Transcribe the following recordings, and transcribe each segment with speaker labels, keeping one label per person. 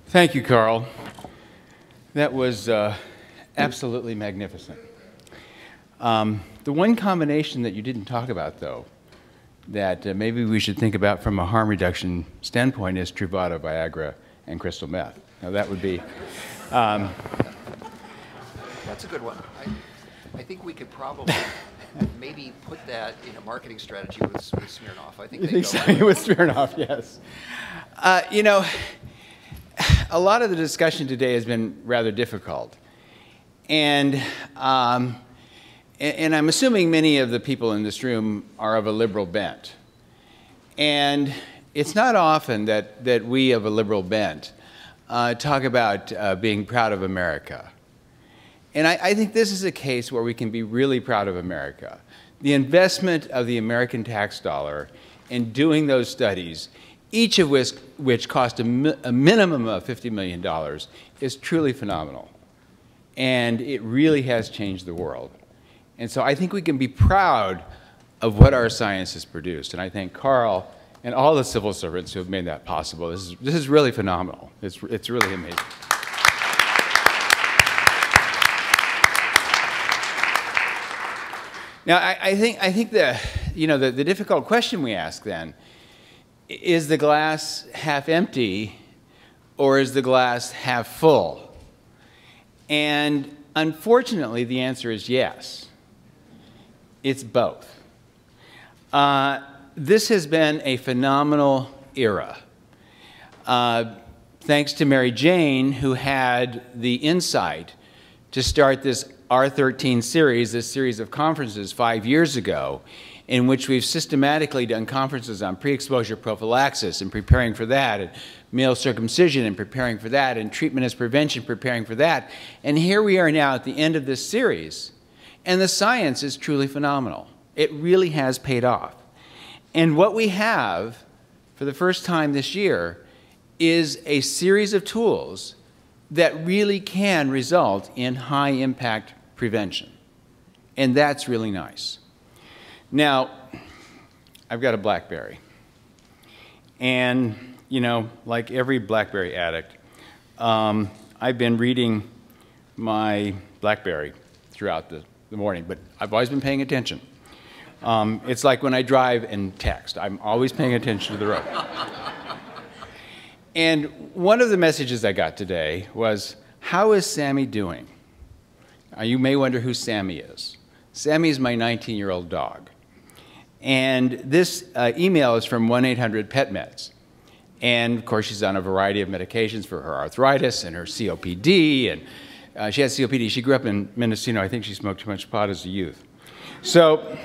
Speaker 1: Thank you, Carl. That was absolutely magnificent. The one combination that you didn't talk about, though, that maybe we should think about from a harm reduction standpoint is Truvada, Viagra, and crystal meth. Now, that would be...
Speaker 2: That's a good one. I think we could probably maybe put that in a marketing strategy with Smirnoff. I think
Speaker 1: you think so? With Smirnoff, yes. You know, a lot of the discussion today has been rather difficult. And I'm assuming many of the people in this room are of a liberal bent. And it's not often that we of a liberal bent talk about being proud of America. And I think this is a case where we can be really proud of America. The investment of the American tax dollar in doing those studies, each of which cost a minimum of $50 million, is truly phenomenal. And it really has changed the world. And so I think we can be proud of what our science has produced. And I thank Carl and all the civil servants who have made that possible. This is really phenomenal. It's really amazing. Now, I think the difficult question we ask then, is the glass half empty or is the glass half full? And unfortunately, the answer is yes. It's both. This has been a phenomenal era. Thanks to Mary Jane, who had the insight to start this R13 series, this series of conferences 5 years ago, in which we've systematically done conferences on pre-exposure prophylaxis and preparing for that, and male circumcision and preparing for that, and treatment as prevention, preparing for that. And here we are now at the end of this series, and the science is truly phenomenal. It really has paid off. And what we have, for the first time this year, is a series of tools that really can result in high-impact prevention. And that's really nice. Now, I've got a BlackBerry. And, you know, like every BlackBerry addict, I've been reading my BlackBerry throughout the morning, but I've always been paying attention. It's like when I drive and text. I'm always paying attention to the road. And one of the messages I got today was, how is Sammy doing? You may wonder who Sammy is. Sammy is my 19-year-old dog. And this email is from 1-800-PET-MEDS. And, of course, she's on a variety of medications for her arthritis and her COPD. And she has COPD. She grew up in Mendocino. I think she smoked too much pot as a youth. So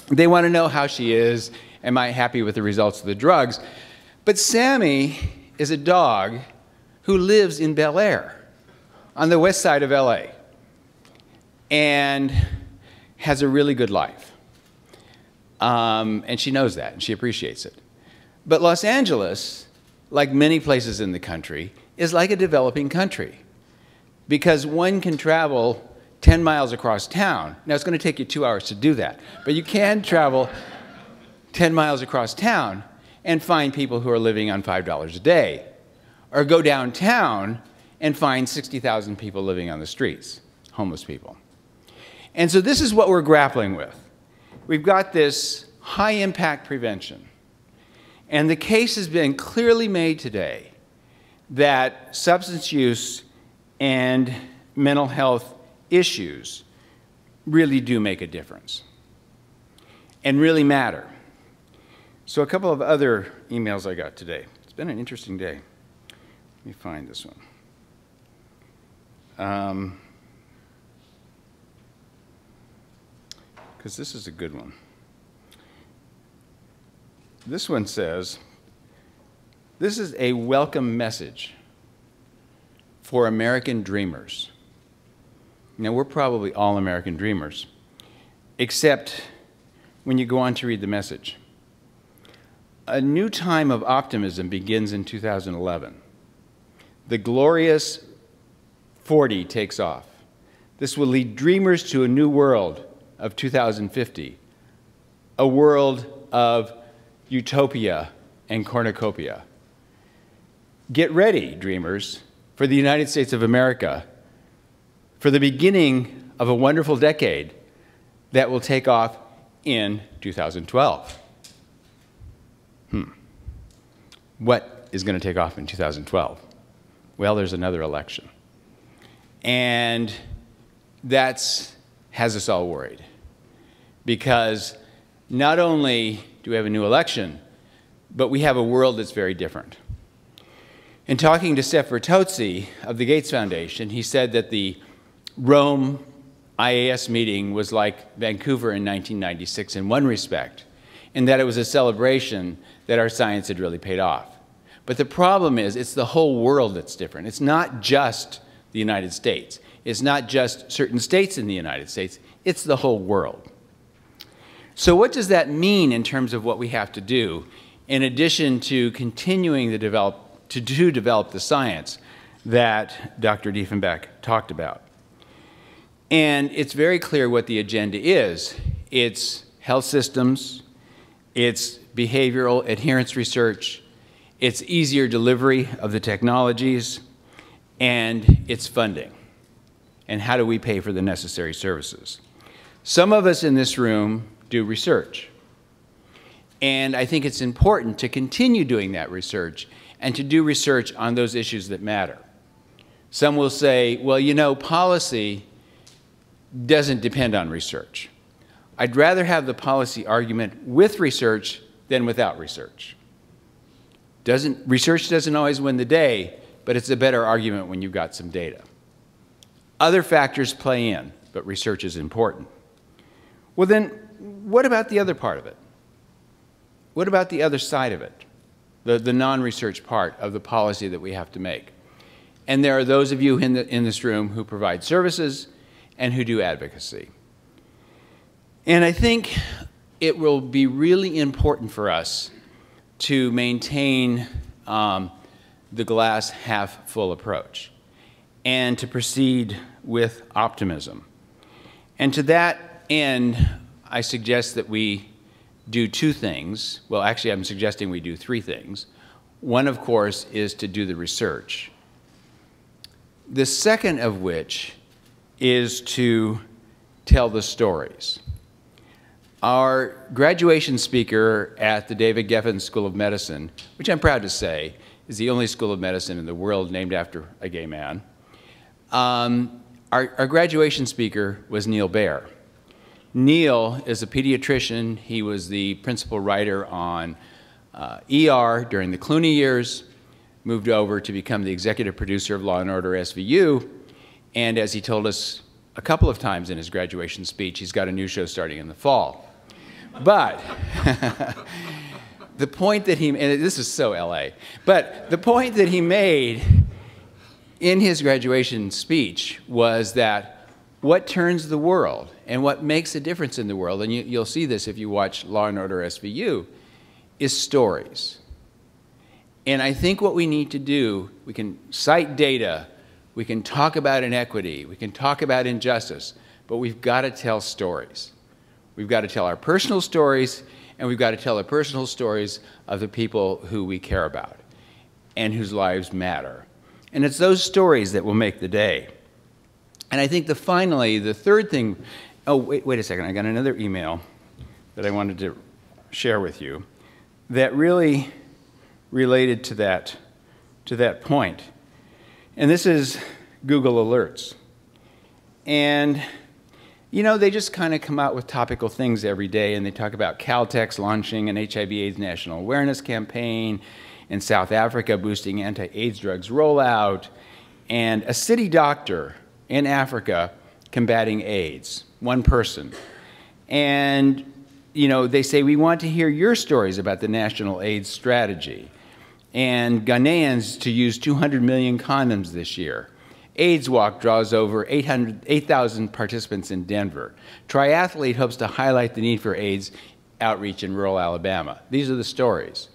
Speaker 1: they want to know how she is. Am I happy with the results of the drugs? But Sammy is a dog who lives in Bel Air on the west side of LA and has a really good life. And she knows that, and she appreciates it. But Los Angeles, like many places in the country, is like a developing country because one can travel 10 miles across town. Now, it's going to take you 2 hours to do that, but you can travel 10 miles across town and find people who are living on $5 a day, or go downtown and find 60,000 people living on the streets, homeless people. And so this is what we're grappling with. We've got this high-impact prevention, and the case has been clearly made today that substance use and mental health issues really do make a difference and really matter. So a couple of other emails I got today. It's been an interesting day. Let me find this one. Because this is a good one. This one says, this is a welcome message for American dreamers. Now, we're probably all American dreamers, except when you go on to read the message. A new time of optimism begins in 2011. The glorious 40 takes off. This will lead dreamers to a new world of 2050, a world of utopia and cornucopia. Get ready, dreamers, for the United States of America, for the beginning of a wonderful decade that will take off in 2012. What is going to take off in 2012? Well, there's another election. And that has us all worried. Because not only do we have a new election, but we have a world that's very different. In talking to Steph Bertozzi of the Gates Foundation, he said that the Rome IAS meeting was like Vancouver in 1996 in one respect, in that it was a celebration that our science had really paid off. But the problem is, it's the whole world that's different. It's not just the United States. It's not just certain states in the United States. It's the whole world. So what does that mean in terms of what we have to do, in addition to continuing to develop the science that Dr. Diefenbach talked about? And it's very clear what the agenda is. It's health systems, it's behavioral adherence research, it's easier delivery of the technologies, and it's funding. And how do we pay for the necessary services? Some of us in this room do research. And I think it's important to continue doing that research and to do research on those issues that matter. Some will say, well, you know, policy doesn't depend on research. I'd rather have the policy argument with research than without research. Research doesn't always win the day, but it's a better argument when you've got some data. Other factors play in, but research is important. Well then, what about the other part of it? What about the other side of it? The non-research part of the policy that we have to make. And there are those of you in this room who provide services and who do advocacy. And I think it will be really important for us to maintain the glass half full approach and to proceed with optimism. And to that end, I suggest that we do two things. Well, actually, I'm suggesting we do three things. One, of course, is to do the research. The second of which is to tell the stories. Our graduation speaker at the David Geffen School of Medicine, which I'm proud to say is the only school of medicine in the world named after a gay man, our graduation speaker was Neil Baer. Neil is a pediatrician. He was the principal writer on ER during the Clooney years, moved over to become the executive producer of Law & Order SVU, and as he told us a couple of times in his graduation speech, he's got a new show starting in the fall. But the point that and this is so LA, but the point that he made in his graduation speech was that what turns the world and what makes a difference in the world, and you'll see this if you watch Law & Order SVU, is stories. And I think what we need to do, we can cite data, we can talk about inequity, we can talk about injustice, but we've got to tell stories. We've got to tell our personal stories, and we've got to tell the personal stories of the people who we care about and whose lives matter. And it's those stories that will make the day. And I think finally, the third thing, oh, wait a second, I got another email that I wanted to share with you that really related to that point. And this is Google Alerts. And, you know, they just kind of come out with topical things every day, and they talk about Caltex launching an HIV/AIDS national awareness campaign, in South Africa boosting anti-AIDS drugs rollout, and a city doctor in Africa combating AIDS, one person. And, you know, they say, we want to hear your stories about the national AIDS strategy. And Ghanaians to use 200 million condoms this year. AIDS Walk draws over 8,000 participants in Denver. Triathlete hopes to highlight the need for AIDS outreach in rural Alabama. These are the stories.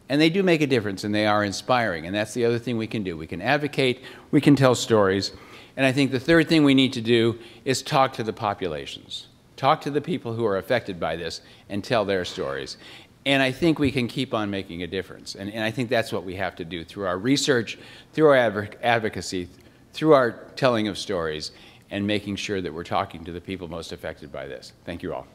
Speaker 1: And they do make a difference, and they are inspiring. And that's the other thing we can do. We can advocate, we can tell stories. And I think the third thing we need to do is talk to the populations. Talk to the people who are affected by this and tell their stories. And I think we can keep on making a difference. And I think that's what we have to do through our research, through our advocacy, through our telling of stories, and making sure that we're talking to the people most affected by this. Thank you all.